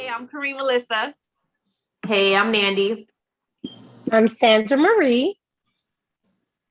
Hey, I'm Kareem Melissa. Hey, I'm Nandy. I'm Sandra Marie.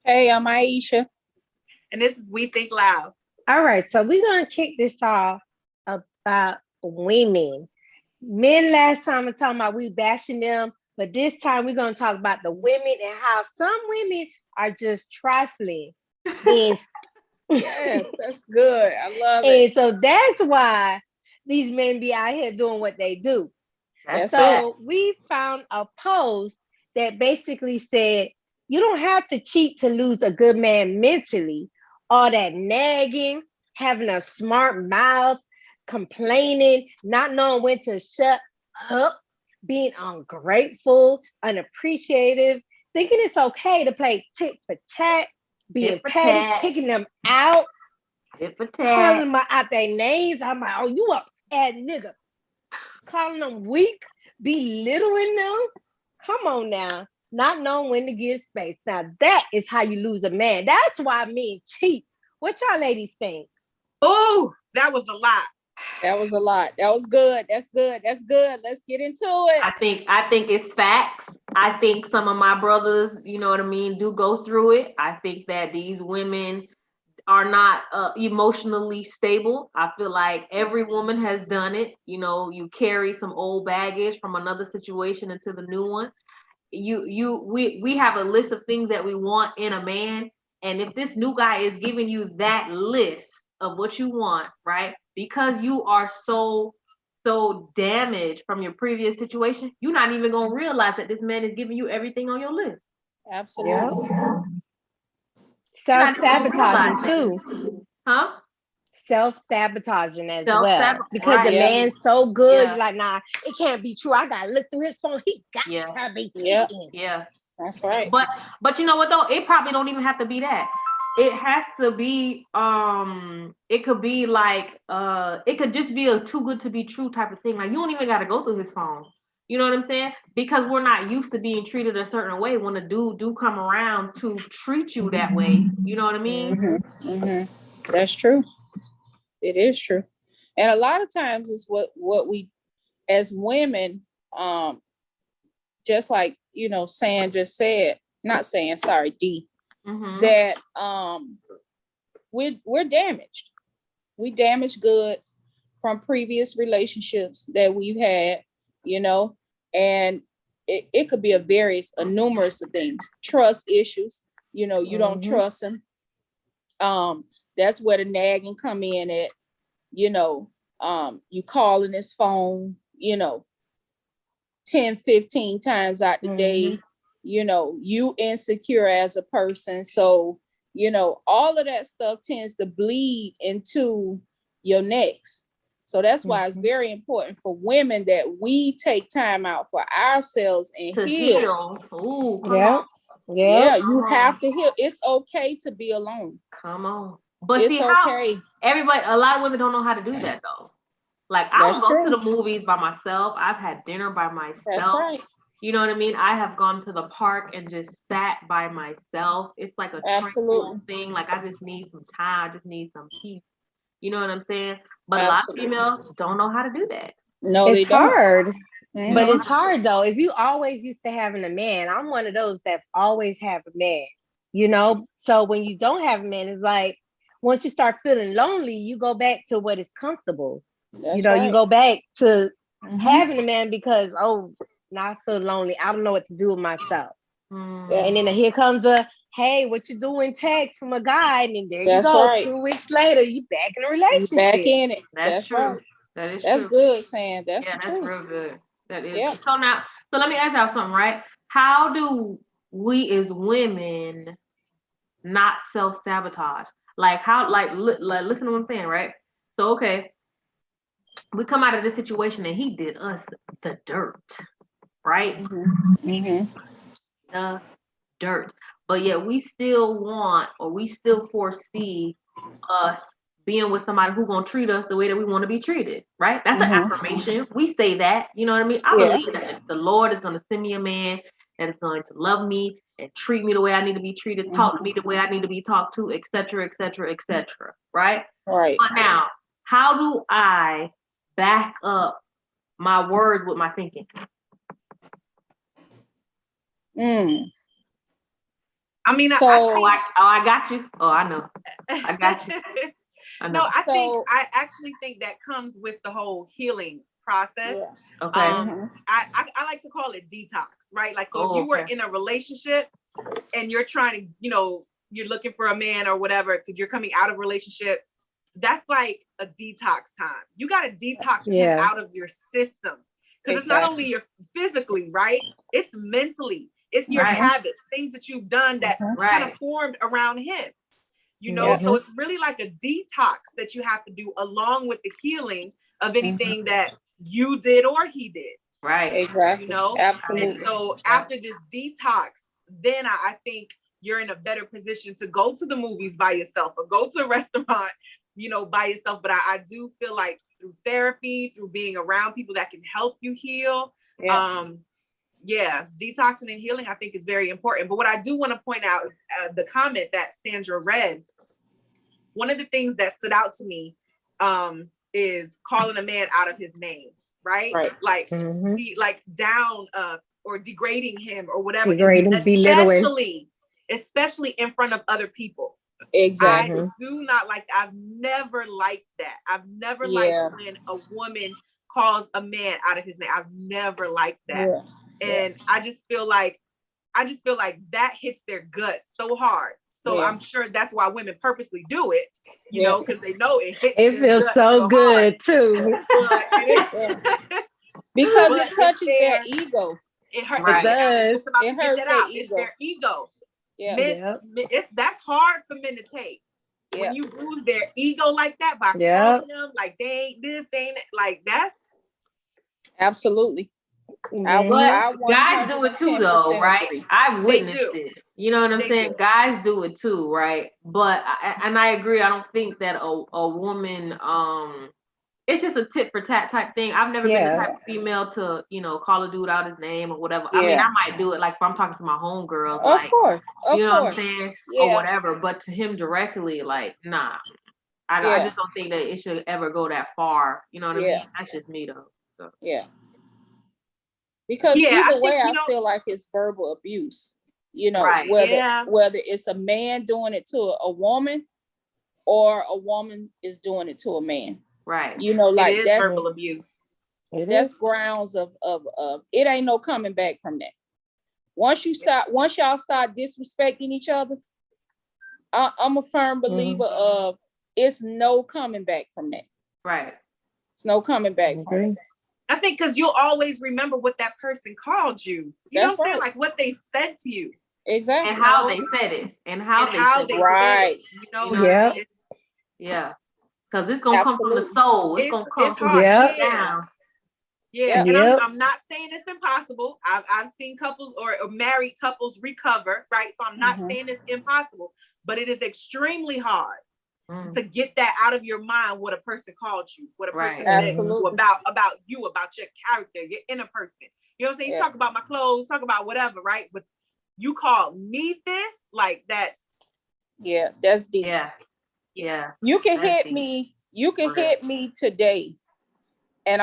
Hey, I'm Aisha. And this is We Think Loud. All right, so we're going to kick this off about women. Men last time we're talking about we bashing them, but this time we're going to talk about the women and how some women are just trifling. Yes, that's good. I love it. And so that's why these men be out here doing what they do. That's So we found a post that basically said, you don't have to cheat to lose a good man mentally. All that nagging, having a smart mouth, complaining, not knowing when to shut up, being ungrateful, unappreciative, thinking it's okay to play tit for tat, being petty, kicking them out, calling them out their names. I'm like, oh, you up at nigga. Calling them weak, belittling them. Come on now. Not knowing when to give space. Now that is how you lose a man. That's why men cheat. What y'all ladies think? Oh, that was a lot. That was a lot. That was good. That's good. That's good. Let's get into it. I think it's facts. I think some of my brothers, you know what I mean, do go through it. I think that these women are not emotionally stable. I feel like every woman has done it. You know, you carry some old baggage from another situation into the new one. We have a list of things that we want in a man, and if this new guy is giving you that list of what you want, right, because you are so damaged from your previous situation, you're not even gonna realize that this man is giving you everything on your list. Absolutely. Self-sabotaging too. Huh? Self-sabotaging as well. Because right. the man's so good, you're like, nah, it can't be true. I gotta look through his phone. He got to be cheating. Yeah. That's right. But you know what though? It probably don't even have to be that. It has to be it could be like it could just be a too good to be true type of thing. Like you don't even gotta go through his phone. You know what I'm saying? Because we're not used to being treated a certain way when a dude do come around to treat you that way. You know what I mean? Mm-hmm. Mm-hmm. That's true. It is true. And a lot of times it's what we as women, just like, you know, D, that we're damaged. We damaged goods from previous relationships that we've had, you know, and it could be a numerous of things. Trust issues, you know, you don't trust him. That's where the nagging come in at, you know, you calling his phone, you know, 10, 15 times out the day, you know, you insecure as a person. So, you know, all of that stuff tends to bleed into your next. So that's why it's very important for women that we take time out for ourselves and heal. Ooh, yeah, you have to heal. It's okay to be alone. Come on. But it's see okay. A lot of women don't know how to do that though. Like I don't go to the movies by myself. I've had dinner by myself. That's right. You know what I mean? I have gone to the park and just sat by myself. It's like a tranquil thing. Like I just need some time. I just need some peace. You know what I'm saying? But a lot of females don't know how to do that. No, it's hard. Mm-hmm. But it's hard though. If you always used to having a man, I'm one of those that always have a man, you know? So when you don't have a man, it's like, once you start feeling lonely, you go back to what is comfortable. You go back to having a man because, now I feel lonely. I don't know what to do with myself. And then here comes hey, what you doing text from a guy, and then there you go. Right. 2 weeks later, you back in a relationship. You back in it. That's true. Right. That's good, Sam. That's real good. That is. So let me ask y'all something, right? How do we as women not self-sabotage? Like listen to what I'm saying, right? So okay, we come out of this situation and he did us the dirt, right? The dirt. But yet we still want, or we still foresee us being with somebody who's gonna treat us the way that we want to be treated, right? That's an affirmation. We say that, you know what I mean? I believe that the Lord is gonna send me a man that is going to love me and treat me the way I need to be treated, talk to me the way I need to be talked to, etc., etc., etc. Right? Right. But now, how do I back up my words with my thinking. I mean, So, I got you. Oh, I know. I got you. I know. No, I actually think that comes with the whole healing process. Yeah. Okay. I like to call it detox, right? Like, so if you were in a relationship and you're trying to, you're looking for a man or whatever, because you're coming out of a relationship, that's like a detox time. You got to detox him out of your system, because it's not only your physically, right? It's mentally. It's your habits, things that you've done that kind of formed around him. So it's really like a detox that you have to do along with the healing of anything that you did or he did. Right. Exactly. Absolutely. And so after this detox, then I think you're in a better position to go to the movies by yourself or go to a restaurant, by yourself. But I do feel like through therapy, through being around people that can help you heal, detoxing and healing, I think, is very important. But what I do want to point out is the comment that Sandra read. One of the things that stood out to me is calling a man out of his name, right? Like, like down or degrading him or whatever. Especially in front of other people. Exactly. I do not like that. I've never liked that. I've never liked when a woman calls a man out of his name. I've never liked that. And I just feel like that hits their guts so hard. So I'm sure that's why women purposely do it, because they know it hits. It feels so good too. Because it touches their ego. It hurts. It does. It hurts their ego. It's their ego. Yeah. Men, that's hard for men to take. When you bruise their ego like that by calling them like they ain't this, they ain't like that's. Absolutely. Guys do it too, though, right? I witnessed it. You know what I'm saying? Guys do it too, right? But I agree. I don't think that a woman, it's just a tit for tat type thing. I've never been the type of female to, call a dude out his name or whatever. I mean, I might do it like if I'm talking to my homegirls, of course, what I'm saying, or whatever. But to him directly, like, nah. I just don't think that it should ever go that far. You know what I mean? That's just me, though. So. Yeah. Because either way, I feel like it's verbal abuse. Whether it's a man doing it to a woman or a woman is doing it to a man. Right. Like that's verbal abuse. That's grounds of it ain't no coming back from that. Once y'all start disrespecting each other, I'm a firm believer of it's no coming back from that. Right. It's no coming back from that. I think because you'll always remember what that person called you. You know what I'm saying? Like what they said to you. Exactly. And how they said it. And how they said it. Yeah. Because it's going to come from the soul. It's going to come from down. Yeah. And I'm not saying it's impossible. I've seen couples or married couples recover, right? So I'm not saying it's impossible, but it is extremely hard to get that out of your mind, what a person called you, what a person said to you about you, about your character, your inner person. You know what I'm saying? You talk about my clothes, talk about whatever, right? But you call me this, like that's deep. Yeah. You can hit me. You can hit me today. And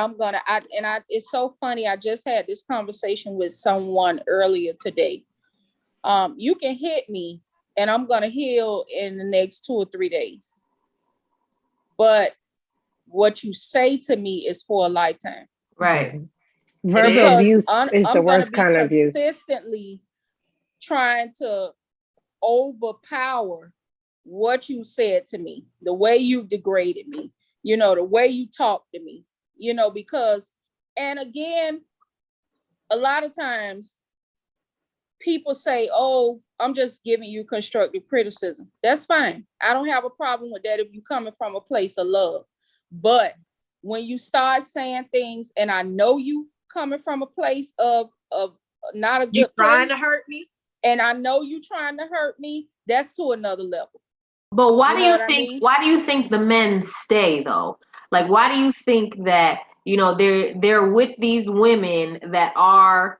it's so funny. I just had this conversation with someone earlier today. You can hit me and I'm going to heal in the next 2 or 3 days. But what you say to me is for a lifetime. Right. Verbal abuse is the worst kind of abuse. Consistently trying to overpower what you said to me, the way you degraded me, the way you talked to me, because, and again, a lot of times people say, oh, I'm just giving you constructive criticism. That's fine. I don't have a problem with that if you're coming from a place of love. But when you start saying things, and I know you coming from a place of not a good place, trying to hurt me, and I know you trying to hurt me, that's to another level. But why do you think the men stay though? Like, why do you think that, they're with these women that are,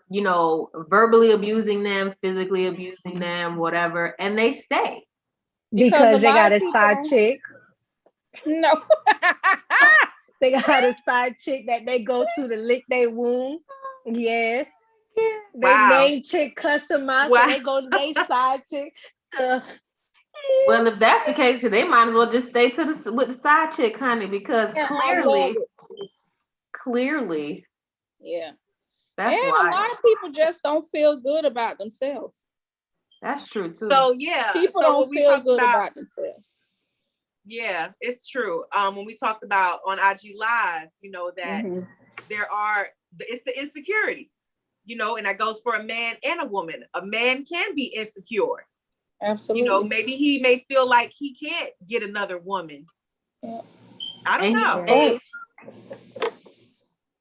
verbally abusing them, physically abusing them, whatever, and they stay? Because they got a side chick. No. They got a side chick that they go to lick their wound. Yes. They main chick customized, so they go to their side chick to. Well, if that's the case, they might as well just stay with the side chick, honey, because clearly, yeah. That's and why a lot of people just don't feel good about themselves. That's true too. So yeah, people don't feel good about themselves. Yeah, it's true. When we talked about on IG Live, that it's the insecurity, and that goes for a man and a woman. A man can be insecure. Absolutely. Maybe he may feel like he can't get another woman. Yeah. I don't know.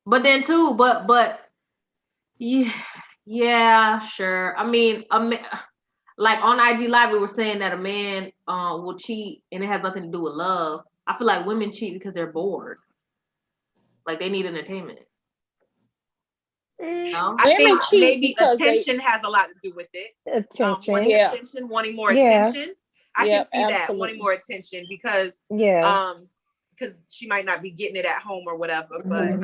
But then too, but yeah, sure. I mean, like on IG Live, we were saying that a man will cheat and it has nothing to do with love. I feel like women cheat because they're bored. Like they need entertainment. No? I think maybe attention has a lot to do with it. Attention. Wanting more attention. I can see that, wanting more attention because she might not be getting it at home or whatever. But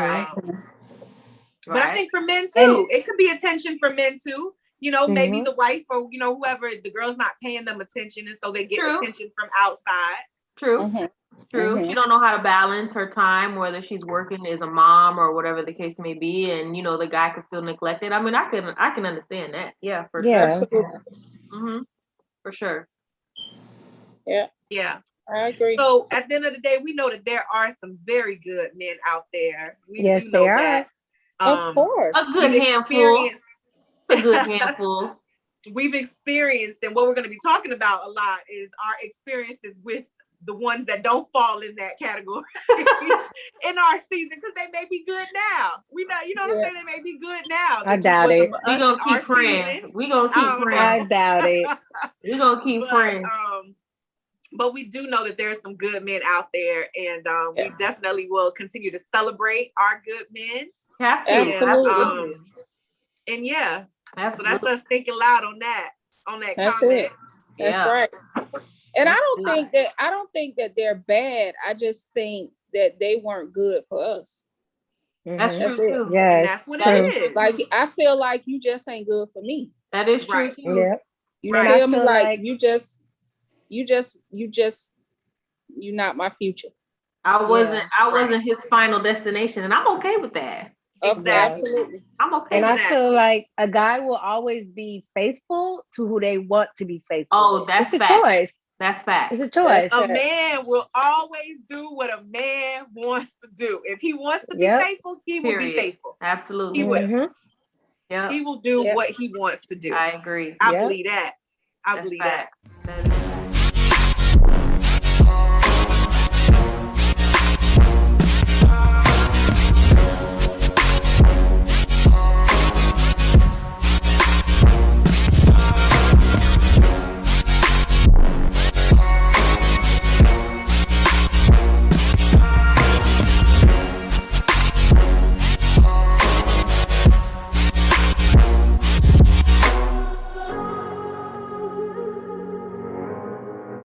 but I think for men too, it could be attention for men too. Maybe the wife or whoever, the girl's not paying them attention, and so they get attention from outside. True. True. She don't know how to balance her time, whether she's working as a mom or whatever the case may be, and the guy could feel neglected. I mean, I can understand that. Yeah, for sure. Absolutely. For sure. Yeah. Yeah. I agree. So at the end of the day, we know that there are some very good men out there. We do know that. Of course. A good handful. A good handful. We've experienced, and what we're going to be talking about a lot is our experiences with the ones that don't fall in that category in our season, because they may be good now. We know, what I'm saying? They may be good now. I doubt it. We're going to keep praying. We're going to keep praying. I doubt it. We're going to keep praying. But we do know that there's some good men out there, and we definitely will continue to celebrate our good men. Have to. Absolutely. And yeah, absolutely. So that's us thinking loud on that that's comment. It. That's right. And I don't think that they're bad. I just think that they weren't good for us. That's true too. Yes, and that's what it is. Like I feel like you just ain't good for me. That is true too. Yeah. You feel me? Like you're not my future. I wasn't his final destination, and I'm okay with that. Exactly. Absolutely. I'm okay and with I that. feel like a guy will always be faithful to who they want to be faithful. Oh, that's it's a choice. That's fact. It's a choice. A man will always do what a man wants to do. If he wants to be faithful, he will be faithful. Absolutely. He will. Yeah. He will do what he wants to do. I agree. I believe that. I believe that. That